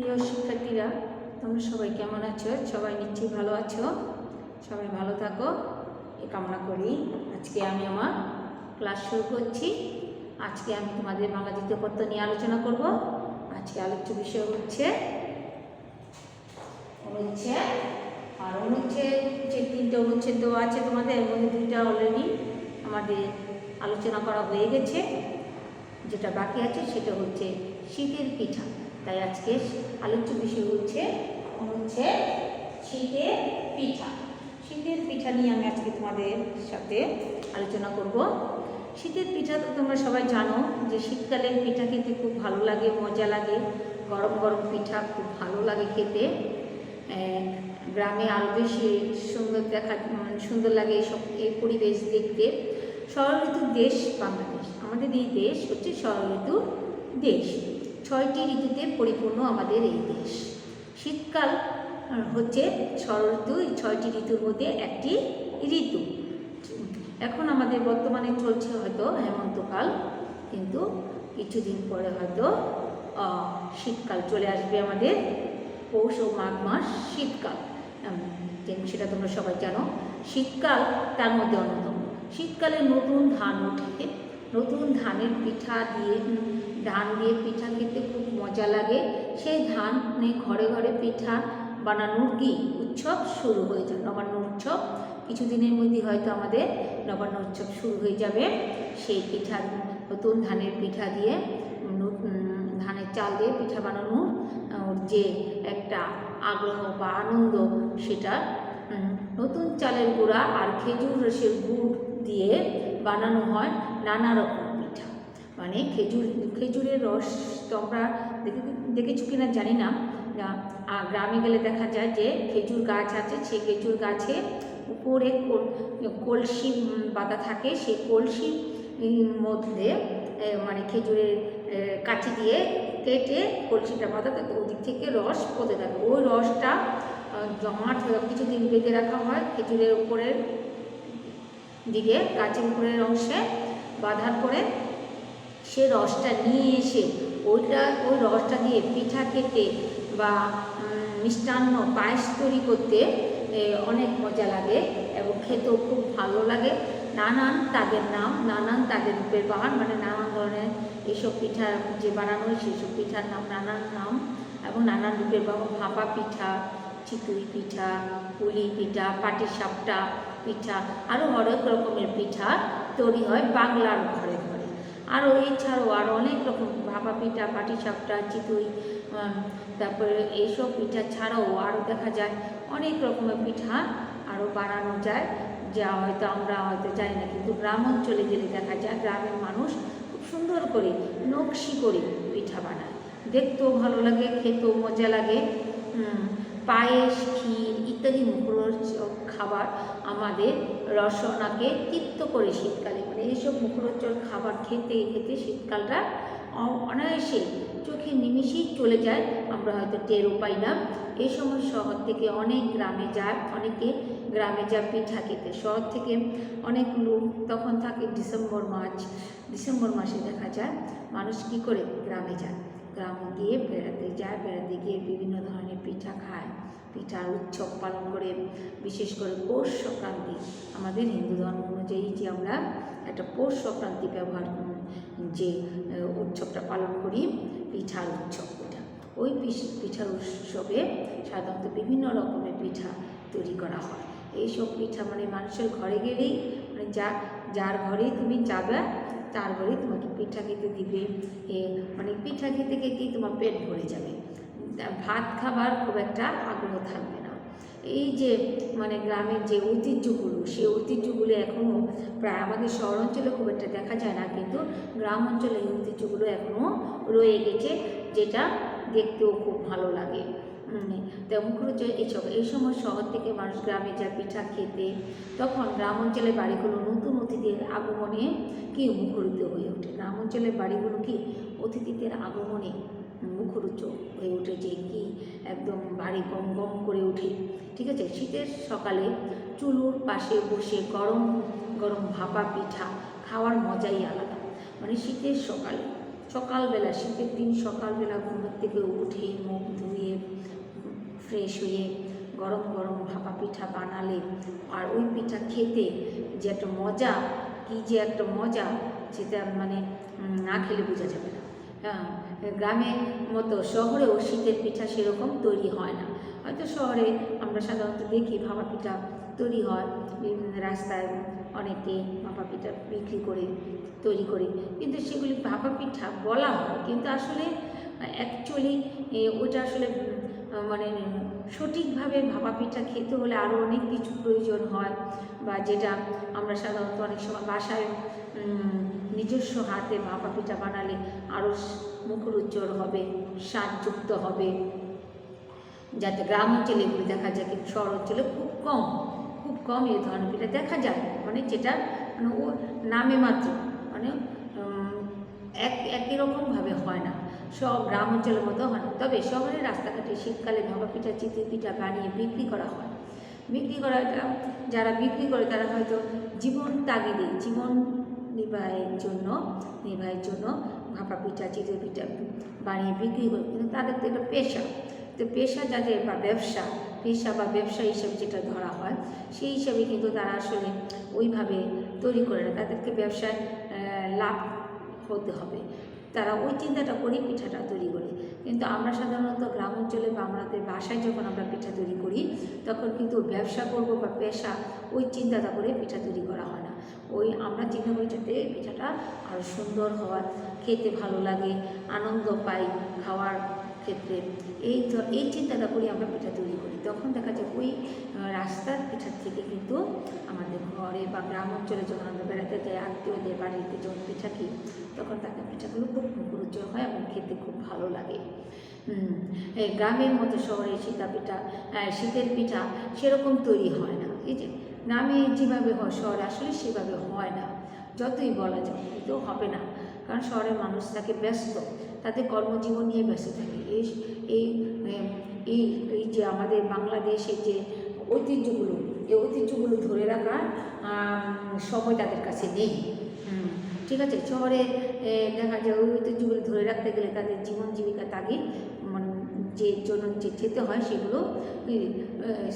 প্রিয় শিক্ষার্থীরা, তোমরা সবাই কেমন আছো? সবাই নিশ্চয়ই ভালো আছো। সবাই ভালো থাকো এ কামনা করি। আজকে আমি আমার ক্লাস শুরু করছি। আজকে আমি তোমাদের বাংলা দ্বিতীয় পত্র নিয়ে আলোচনা করব। আজকে আলোচ্য বিষয় হচ্ছে অনুচ্ছেদ। আর অনুচ্ছেদ যে তিনটে অনুচ্ছেদ দেওয়া আছে তোমাদের, এর মধ্যে দুইটা অলরেডি আমাদের আলোচনা করা হয়ে গেছে। যেটা বাকি আছে সেটা হচ্ছে শীতের পিঠা। তাই আজকে আলোচ্য বিষয় হচ্ছে অনুচ্ছেদ শীতের পিঠা। শীতের পিঠা নিয়ে আমি আজকে তোমাদের সাথে আলোচনা করব। শীতের পিঠা তো তোমরা সবাই জানো যে শীতকালের পিঠা খেতে খুব ভালো লাগে, মজা লাগে। গরম গরম পিঠা খুব ভালো লাগে খেতে। গ্রামে আরও বেশি সুন্দর লাগে এই পরিবেশ দেখতে। ষড়ঋতুর দেশ বাংলাদেশ। আমাদের এই দেশ হচ্ছে ষড়ঋতুর দেশ। 6টি ঋতুতে পরিপূর্ণ আমাদের এই দেশ। শীতকাল হচ্ছে ষড়ঋতু, 6টি ঋতুর মধ্যে একটি ঋতু। এখন আমাদের বর্তমানে চলছে হয়তো হেমন্তকাল, কিন্তু কিছুদিন পরে হয়তো শীতকাল চলে আসবে। আমাদের পৌষ ও মাঘ মাস শীতকাল, সেটা তোমরা সবাই জানো। শীতকাল তার মধ্যে অন্যতম। শীতকালে নতুন ধান ওঠে। নতুন ধানের পিঠা দিয়ে ধান দিয়ে পিঠা খেতে খুব মজা লাগে। সেই ধানে ঘরে ঘরে পিঠা বানানোর কি উৎসব শুরু হয়ে যায়। নবান্ন উৎসব কিছুদিনের মধ্যে হয়তো আমাদের নবান্ন উৎসব শুরু হয়ে যাবে। সেই পিঠা, নতুন ধানের পিঠা দিয়ে, ধানের চাল দিয়ে পিঠা বানানোর যে একটা আগ্রহ বা আনন্দ, সেটা নতুন চালের গুঁড়া আর খেজুর রসের গুড় দিয়ে বানানো হয় নানা রকম পিঠা। মানে খেজুরের রস তোমরা দেখেছো কিনা জানি না। গ্রামে গেলে দেখা যায় যে খেজুর গাছ আছে, সেই খেজুর গাছে উপরে কলসি বাঁধা থাকে। সেই কলসির মধ্যে মানে খেজুরের কাঠি দিয়ে কেটে কলসিটা বাঁধা থাকে, ওদিক থেকে রস পড়তে থাকে। ওই রসটা জমাট হয়ে কিছুদিন বেঁধে রাখা হয় খেজুরের উপরের দিকে, গাছের উপরের অংশে বাঁধার পরে সে রসটা নিয়ে এসে ওই রসটা দিয়ে পিঠা খেতে বা মিষ্টান্ন পায়েস তৈরি করতে অনেক মজা লাগে এবং খেতেও খুব ভালো লাগে। নানান তাদের নাম, নানান তাদের রূপের বাহার, মানে নানান ধরনের এইসব পিঠা যে বানানো হয় সেসব পিঠার নাম নানান নাম এবং নানান রূপের বাহার। ভাপা পিঠা, চিতই পিঠা, পুলি পিঠা, পাটিসাপটা পিঠা, আরও অনেক রকমের পিঠা তৈরি হয় বাংলার ঘরে ঘরে। আরও এছাড়াও আরও অনেক রকম ভাপা পিঠা, পাটিসাপটা, চিতই, তারপরে এইসব পিঠা ছাড়াও আরও দেখা যায় অনেক রকমের পিঠা আরও বানানো যায়, যা হয়তো আমরা হয়তো জানি না। কিন্তু গ্রাম অঞ্চলে গেলে দেখা যায় গ্রামের মানুষ খুব সুন্দর করে নকশি করে পিঠা বানায়। দেখতেও ভালো লাগে, খেতেও মজা লাগে। পায়েস, ক্ষীর ইত্যাদি মুখরোচক খাবার আমাদের রসনাকে তৃপ্ত করে শীতকালে। মানে এইসব মুখরোচক খাবার খেতে খেতে শীতকালটা অনায়াসে চোখে নিমিষেই চলে যায়, আমরা হয়তো টেরও পাই না। এই সময় শহর থেকে অনেক গ্রামে যায়, অনেকে গ্রামে যায় পিঠা খেতে। শহর থেকে অনেক লোক তখন থাকে ডিসেম্বর মাসে দেখা যায় মানুষ কী করে গ্রামে যায়, গ্রামে গিয়ে বেড়াতে যায়, বেড়াতে গিয়ে বিভিন্ন ধরনের পিঠা খায়, পিঠার উৎসব পালন করে। বিশেষ করে পৌষ সংক্রান্তি, আমাদের হিন্দু ধর্ম অনুযায়ী যে আমরা একটা পৌষ সংক্রান্তি যে উৎসবটা পালন করি, পিঠার উৎসব, ওই পিঠার উৎসবে সাধারণত বিভিন্ন রকমের পিঠা তৈরি করা হয়। এইসব পিঠা মানে মানুষের ঘরে গেলেই, মানে যার ঘরেই তুমি যাবে তার ঘরেই তোমাকে পিঠা খেতে দিবে। মানে পিঠা খেতে খেতেই তোমার পেট ভরে যাবে, ভাত খাবার খুব একটা আগ্রহ থাকবে না। এই যে মানে গ্রামের যে ঐতিহ্যগুলো, সেই ঐতিহ্যগুলো এখনও প্রায় আমাদের শহর অঞ্চলে খুব একটা দেখা যায় না, কিন্তু গ্রাম অঞ্চলে এই ঐতিহ্যগুলো এখনও রয়ে গেছে, যেটা দেখতেও খুব ভালো লাগে। মুখরোচক এই সময় শহর থেকে মানুষ গ্রামে যায় পিঠা খেতে, তখন গ্রাম অঞ্চলের বাড়িগুলো নতুন অতিথিদের আগমনে কি মুখরিত হয়ে ওঠে। গ্রাম অঞ্চলের বাড়িগুলো কি অতিথিদের আগমনে মুখরোচক হয়ে ওঠে, যে কি একদম বাড়ি গম গম করে ওঠে। ঠিক আছে, শীতের সকালে চুলোর পাশে বসে গরম গরম ভাপা পিঠা খাওয়ার মজাই আলাদা। মানে শীতের সকালে সকালবেলা, শীতের দিন সকালবেলা ঘুমের থেকে উঠে মুখ ধুয়ে ফ্রেশ হয়ে গরম গরম ভাপা পিঠা বানালে আর ওই পিঠা খেতে যে একটা মজা, কী যে একটা মজা, সেটা মানে না খেলে বোঝা যাবে না। হ্যাঁ, গ্রামের মতো শহরেও শীতের পিঠা সেরকম তৈরি হয় না। হয়তো শহরে আমরা সাধারণত দেখি ভাপা পিঠা তৈরি হয়, বিভিন্ন রাস্তায় অনেকে ভাপা পিঠা বিক্রি করে তৈরি করে, কিন্তু সেগুলি ভাপা পিঠা বলা হয়, কিন্তু আসলে অ্যাকচুয়ালি ওটা আসলে মানে সঠিকভাবে ভাপা পিঠা খেতে হলে আরও অনেক কিছু প্রয়োজন হয়, বা যেটা আমরা সাধারণত অনেক সময় বাসায় নিজস্ব হাতে ভাপা পিঠা বানালে আরও মুখরোচক হবে, স্বাদযুক্ত হবে, যাতে গ্রাম অঞ্চলে এগুলো দেখা যায়, কিন্তু শহর অঞ্চলে খুব কম এই ধরনের পিঠা দেখা যায়, মানে যেটা মানে ও নামে মাত্র, মানে একই রকমভাবে হয় না, সব গ্রাম অঞ্চলের মতো হয় না। তবে শহরের রাস্তাঘাটে শীতকালে ভাপা পিঠা, চিতই পিঠা বানিয়ে বিক্রি করা হয়। বিক্রি করাটা যারা বিক্রি করে তারা হয়তো জীবন তাগিদে, জীবন নির্বাহের জন্য ভাপা পিঠা, চিতই পিঠা বানিয়ে বিক্রি করে, কিন্তু তাদের তো এটা পেশা। তো পেশা যাদের বা ব্যবসা হিসেবে যেটা ধরা হয়, সেই হিসাবে কিন্তু তারা আসলে ওইভাবে তৈরি করে না, তাদেরকে ব্যবসায় লাভ হতে হবে, তারা ওই চিন্তাটা করে পিঠাটা তৈরি করে। কিন্তু আমরা সাধারণত গ্রাম অঞ্চলে বা আমাদের বাসায় যখন আমরা পিঠা তৈরি করি, তখন কিন্তু ব্যবসা করব বা পেশা ওই চিন্তাটা করে পিঠা তৈরি করা হয় না। ওই আমরা চিন্তা করি যাতে পিঠাটা আরও সুন্দর হওয়ার, খেতে ভালো লাগে, আনন্দ পাই খাওয়ার ক্ষেত্রে, এই চিন্তাটা করি আমরা পিঠা তৈরি করি। তখন দেখা যায় ওই রাস্তার পিঠার থেকে কিন্তু আমাদের ঘরে বা গ্রাম অঞ্চলে যখন আমরা বেড়াতে যাই, আত্মীয়দের বাড়িতে যখন পিঠা খাই, তখন তাদের পিঠাগুলো খুব মুখরোচক হয় এবং খেতে খুব ভালো লাগে। গ্রামের মতো শহরে শীতের পিঠা সেরকম তৈরি হয় না। এই যে গ্রামে যেভাবে হয় শহরে আসলে সেভাবে হয় না, যতই বলা যায় কিন্তু হবে না, কারণ শহরের মানুষ থাকে ব্যস্ত, তাদের কর্মজীবন নিয়ে ব্যস্ত থাকে। এই যে আমাদের বাংলাদেশের যে ঐতিহ্যগুলো ধরে রাখার সময় তাদের কাছে নেই। ঠিক আছে, শহরে দেখা যায় ওই ঐতিহ্যগুলো ধরে রাখতে গেলে তাদের জীবন জীবিকা তাগিদ মানে যে খেতে হয় সেগুলো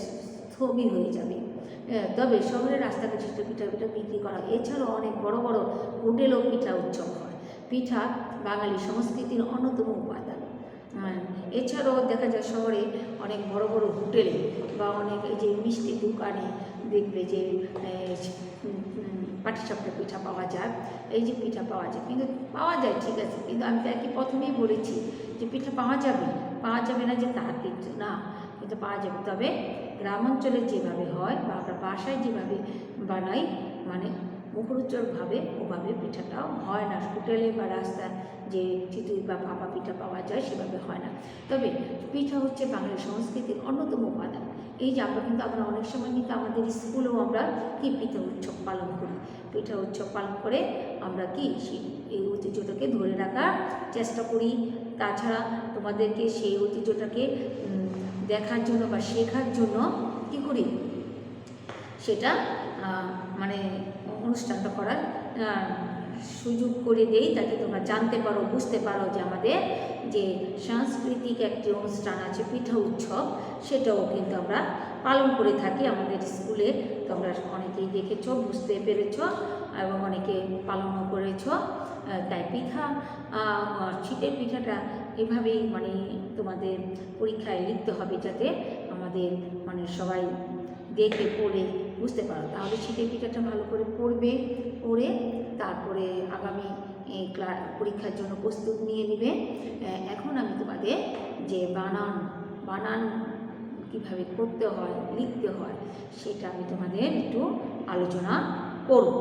স্থবির হয়ে যাবে। তবে শহরের রাস্তাঘাটে পিঠা বিক্রি করা, এছাড়াও অনেক বড় বড় হোটেলও পিঠা উৎসব হয়। পিঠা বাঙালি সংস্কৃতির অন্যতম উপাদান। এছাড়াও দেখা যায় শহরে অনেক বড় বড় হোটেলে বা অনেক এই যে মিষ্টি দোকানে দেখবে যে পাটিসাপটা পিঠা পাওয়া যায়, এই যে পিঠা পাওয়া যায়, কিন্তু পাওয়া যায় ঠিক আছে, কিন্তু আমি তাকে প্রথমেই বলেছি যে পিঠা পাওয়া যাবে না যে তা কিন্তু না, কিন্তু পাওয়া যাবে। তবে গ্রাম অঞ্চলে যেভাবে হয় বা আমরা বাসায় যেভাবে বানাই, মানে মুখরোচকভাবে ওভাবে পিঠাটাও হয় না। হোটেলে বা রাস্তায় যে চিতই বা ভাপা পিঠা পাওয়া যায় সেভাবে হয় না। তবে পিঠা হচ্ছে বাঙালি সংস্কৃতির অন্যতম উপাদান। এই যে আমরা অনেক সময় কিন্তু আমাদের স্কুলেও আমরা কি পিঠা উৎসব পালন করি, পিঠা উৎসব পালন করে আমরা কি এই ঐতিহ্যটাকে ধরে রাখার চেষ্টা করি। তাছাড়া তোমাদেরকে সেই ঐতিহ্যটাকে দেখার জন্য বা শেখার জন্য কী করি, সেটা মানে অনুষ্ঠানটা করার সুযোগ করে দেই, যাতে তোমরা জানতে পারো, বুঝতে পারো যে আমাদের যে সাংস্কৃতিক একটি অনুষ্ঠান আছে পিঠা উৎসব, সেটাও কিন্তু আমরা পালন করে থাকি আমাদের স্কুলে। তোমরা অনেকেই দেখেছ, বুঝতে পেরেছ এবং অনেকে পালনও করেছ। তাই শীতের পিঠাটা এভাবেই মানে তোমাদের পরীক্ষায় লিখতে হবে, যাতে আমাদের মানে সবাই দেখে পড়ে বুঝতে পারো। তাহলে শীতের পিঠাটা ভালো করে পড়ে তারপরে আগামী পরীক্ষার জন্য প্রস্তুত নিয়ে নেবে। এখন আমি তোমাদের যে বানান কীভাবে করতে হয়, লিখতে হয়, সেটা আমি তোমাদের একটু আলোচনা করব।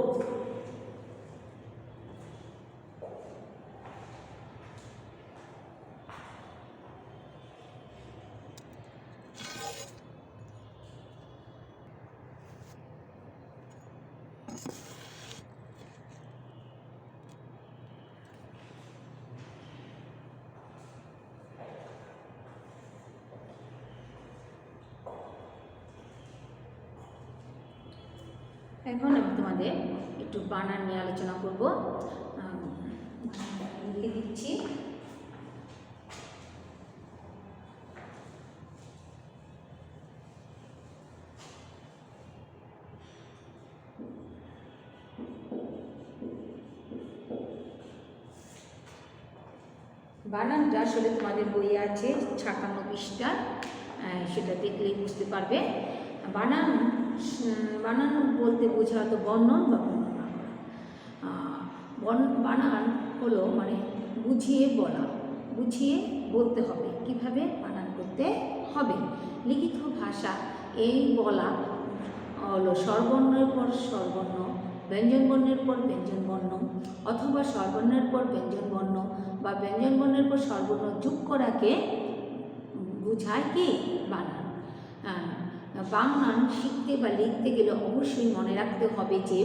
এখন আমি তোমাদের একটু বানান নিয়ে আলোচনা করব। লিখে দিচ্ছি। বানানটা আসলে তোমাদের বইয়ে আছে 56 পৃষ্ঠা, সেটা দেখলেই বুঝতে পারবে। বানান বানান বলতে বোঝা তো বর্ণন বা বর্ণনা করা। বানান হলো মানে বুঝিয়ে বলা, বুঝিয়ে বলতে হবে, কিভাবে বানান করতে হবে। লিখিত ভাষা এই বলা হলো স্বরবর্ণের পর স্বরবর্ণ, ব্যঞ্জনবর্ণের পর ব্যঞ্জনবর্ণ, অথবা স্বরবর্ণের পর ব্যঞ্জনবর্ণ বা ব্যঞ্জনবর্ণের পর স্বরবর্ণ যোগ করাকে বোঝায় কি বানান। বানান শিখতে বা লিখতে গেলে অবশ্যই মনে রাখতে হবে যে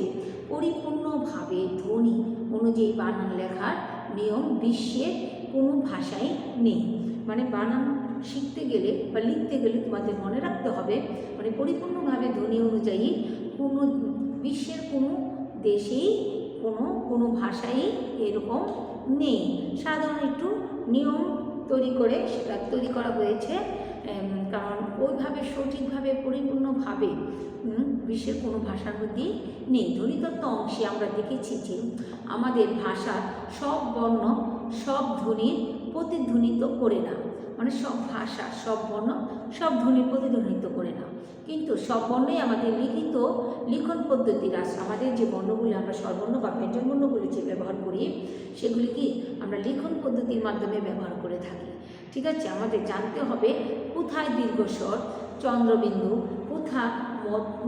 পরিপূর্ণভাবে ধ্বনি অনুযায়ী বানান লেখার নিয়ম বিশ্বের কোনো ভাষায় নেই। মানে বানান শিখতে গেলে বা লিখতে গেলে তোমাদের মনে রাখতে হবে মানে পরিপূর্ণভাবে ধ্বনি অনুযায়ী কোনো বিশ্বের কোনো দেশেই কোনো ভাষাই এরকম নেই। সাধারণ একটু নিয়ম তৈরি করা হয়েছে, কারণ ওইভাবে সঠিকভাবে পরিপূর্ণভাবে বিশ্বের কোনো ভাষার মধ্যেই নেই। ধ্বনিতত্ত্ব অংশে আমরা দেখেছি যে আমাদের ভাষার সব বর্ণ সব ধ্বনির প্রতিধ্বনিত করে না, মানে সব ভাষা সব বর্ণ সব ধ্বনির প্রতিধ্বনিত করে না, কিন্তু সব বর্ণই আমাদের লিখন পদ্ধতির আছে। আমাদের যে বর্ণগুলি আমরা স্বরবর্ণ বা ব্যঞ্জনবর্ণগুলি যে ব্যবহার করি সেগুলি কি আমরা লিখন পদ্ধতির মাধ্যমে ব্যবহার করে থাকি। ঠিক আছে, আমাদের জানতে হবে কোথায় দীর্ঘস্বর চন্দ্রবিন্দু, কোথায়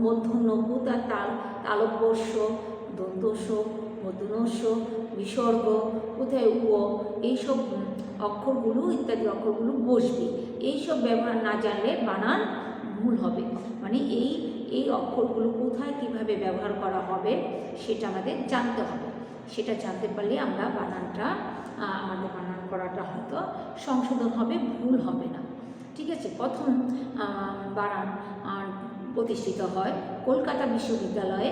মূর্ধন্য, কোথায় তালব্যস্ব, দন্তস্ব, মূর্ধন্যস্ব, বিসর্গ, কোথায় এইসব অক্ষরগুলো ইত্যাদি অক্ষরগুলো বসবে। এইসব ব্যবহার না জানলে বানান ভুল হবে। মানে এই অক্ষরগুলো কোথায় কিভাবে ব্যবহার করা হবে সেটা আমাদের জানতে হবে। সেটা জানতে পারলে আমরা আমাদের বানান করাটা হয়তো সংশোধন হবে, ভুল হবে না। ঠিক আছে, প্রথম বানান প্রতিষ্ঠিত হয় কলকাতা বিশ্ববিদ্যালয়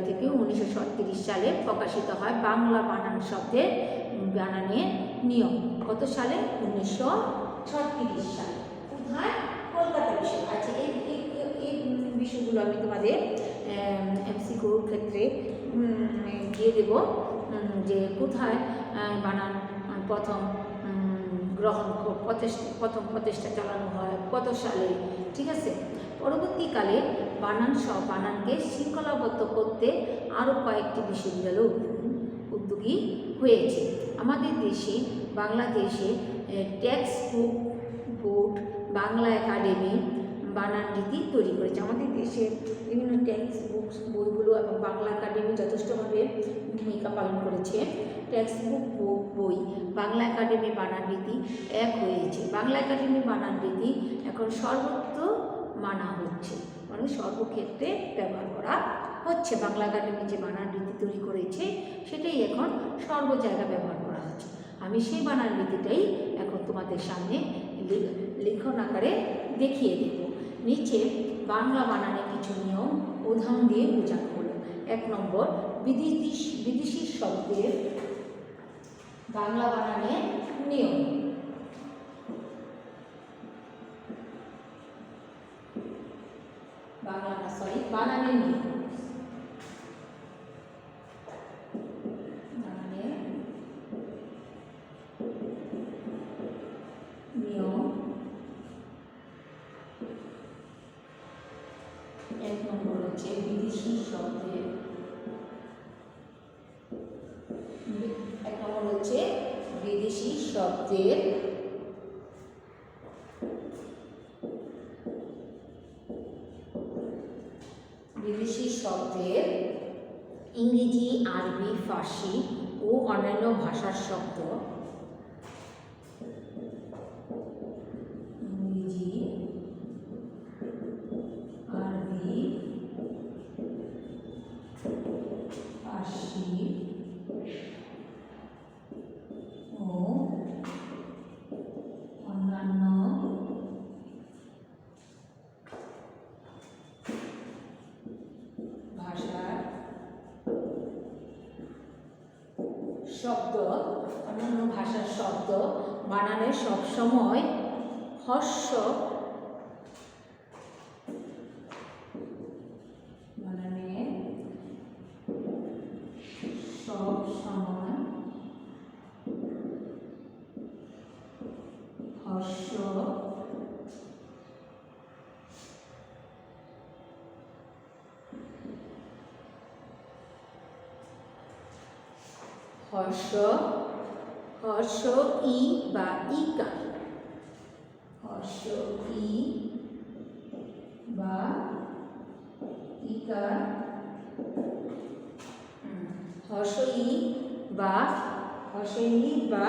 থেকে 1937 সালে প্রকাশিত হয় বাংলা বানান শব্দের বানানের নিয়ম। কত সালে? 1936 সালে। কোথায়? কলকাতা বিশ্ববিদ্যালয়। আচ্ছা, এই বিষয়গুলো আমি তোমাদের এমসিকিউর ক্ষেত্রে দিয়ে দেব যে কোথায় বানান প্রথম প্রচেষ্টা চালানো হয়, কত সালে। ঠিক আছে, পরবর্তীকালে বানানকে শৃঙ্খলাবদ্ধ করতে আরও কয়েকটি বিশ্ববিদ্যালয় উদ্যোগী হয়েছে। আমাদের দেশে বাংলাদেশে text book board, Bangla academy বানান রীতি তৈরি করেছে। আমাদের দেশে বিভিন্ন টেক্সট বুকস বইগুলো এবং বাংলা একাডেমি যথেষ্টভাবে ভূমিকা পালন করেছে। টেক্সট বুক বই বাংলা একাডেমি বানান রীতি এক হয়েছে। বাংলা একাডেমি বানান রীতি এখন সর্বত্র মানা হচ্ছে, মানে সর্বক্ষেত্রে ব্যবহার করা হচ্ছে। বাংলা একাডেমি যে বানান রীতি তৈরি করেছে সেটাই এখন সর্ব জায়গায় ব্যবহার করা হচ্ছে। আমি সেই বানান রীতিটাই এখন তোমাদের সামনে লিখন আকারে দেখিয়ে দেব। নিচে বাংলা বানানের কিছু নিয়ম উদাহরণ দিয়ে বোঝানো হলো। 1 নম্বর, বিদেশি শব্দের বাংলা বানানের নিয়ম। বানানের নিয়ম। এক নম্বর হচ্ছে বিদেশি শব্দের ইংরেজি, আরবি, ফার্সি ও অন্যান্য ভাষার শব্দ ইংরেজি, আরবি, ফার্সি ও অন্যান্য ভাষার শব্দ ভাষার শব্দ বানানে সবসময় হর্ষ বানানে সব সময় হর্ষ হর্ষ হর্ষ ই বা ইকার, হর্ষ ই বা ইকার, হর্ষ ই বা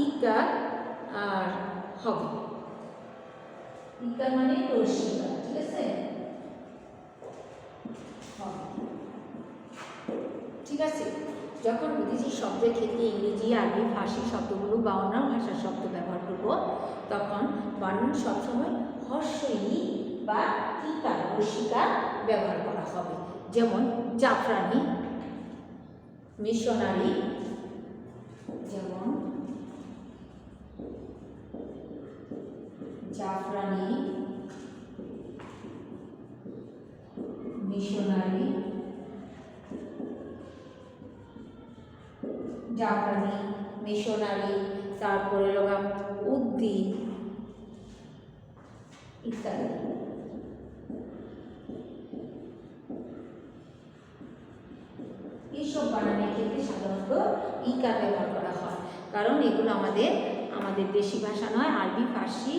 ইকার আর হবে। ইকার মানে রস্যিকার, ঠিক আছে? ঠিক আছে, যখন বিদেশি শব্দের ক্ষেত্রে ইংরেজি, আরবি, ফার্সি শব্দগুলো বা অন্যান্য ভাষার শব্দ ব্যবহার করব, তখন বানান সবসময় হর্ষ ই বা ইকার রস্যিকার ব্যবহার করা হবে। যেমন জাফরানি, মিশনারি, যেমন জাফরানি, মিশনারি, জাফরানি, মিশনারি, তারপরে লগাম উদ্দি ইত্যাদি। এইসব বানানের ক্ষেত্রে সাধারণত ইকার ব্যবহার করা হয়, কারণ এগুলো আমাদের দেশি ভাষা নয়, আরবি, ফার্সি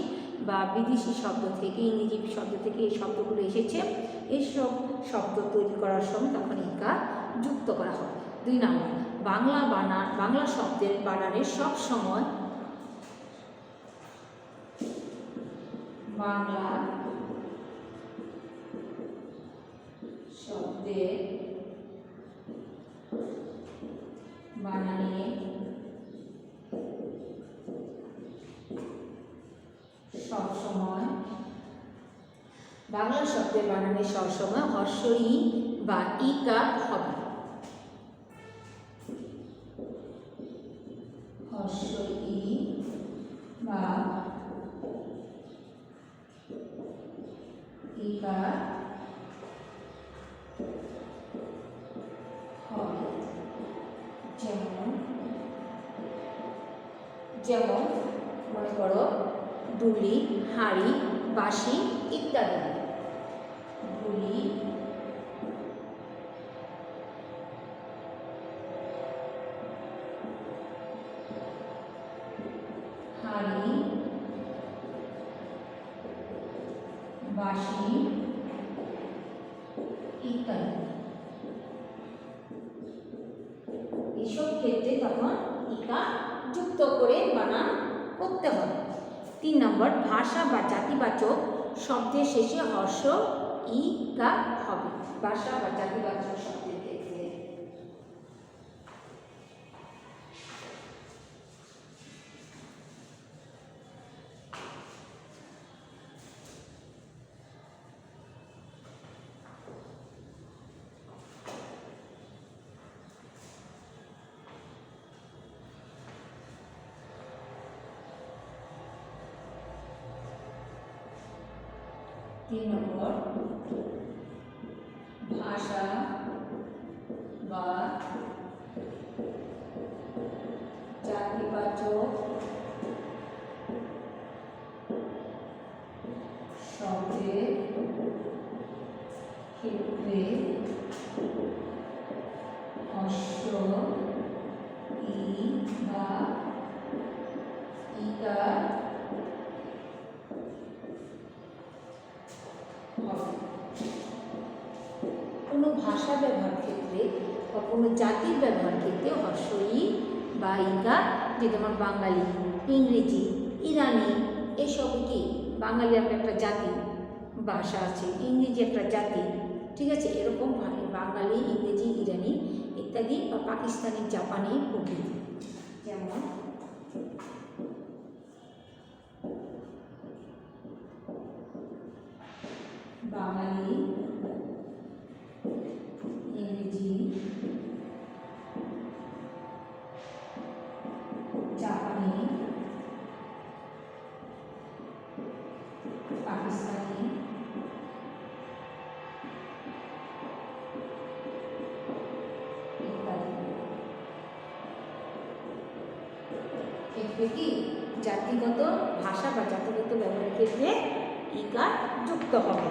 বা বিদেশি শব্দ থেকে, ইংরেজি শব্দ থেকে এই শব্দগুলো এসেছে। এইসব শব্দ তৈরি করার সময় তখন ইকার যুক্ত করা হয়। 2 নম্বর, বাংলা শব্দের বানানের সব সময় বাংলা শব্দের বানানে সবসময় বাংলা শব্দের বানানে সবসময় হর্ষ ই বা ইকার হবে। হর্ষ ই বা ইকার হবে। যেমন মনে করো ডুলি, হাঁড়ি, বাঁশি ইত্যাদি। ডুলি, হাঁড়ি, বাঁশি ইত্যাদি। এইসব ক্ষেত্রে তখন ইকার যুক্ত করে বানান করতে হবে। 3 নম্বর, ভাষা বা জাতিবাচক শব্দের শেষে হর্ষ ইকার হবে। ভাষা বা জাতিবাচক শব্দের ক্ষেত্রে ভাষা বা জাতিবাচক শব্দের ক্ষেত্রে হর্ষ ই বা ইকার কোনো ভাষা ব্যবহার ক্ষেত্রে বা কোনো জাতির ব্যবহার ক্ষেত্রে হর্ষ ই বা ইকার, যেমন বাঙালি, ইংরেজি, ইরানি, এসব কি বাঙালি একটা জাতি, ভাষা আছে, ইংরেজি একটা জাতি, ঠিক আছে? এরকম বাঙালি, ইংরেজি, ইরানি ইত্যাদি বা পাকিস্তানি, জাপানি প্রভৃতি। যেমন বাঙালি, ইংরেজি, জাপানি। পাকিস্তানি, ক্ষেত্রে কি জাতিগত ভাষা বা জাতিগত ব্যবহারের ক্ষেত্রে ইকার যুক্ত হবে।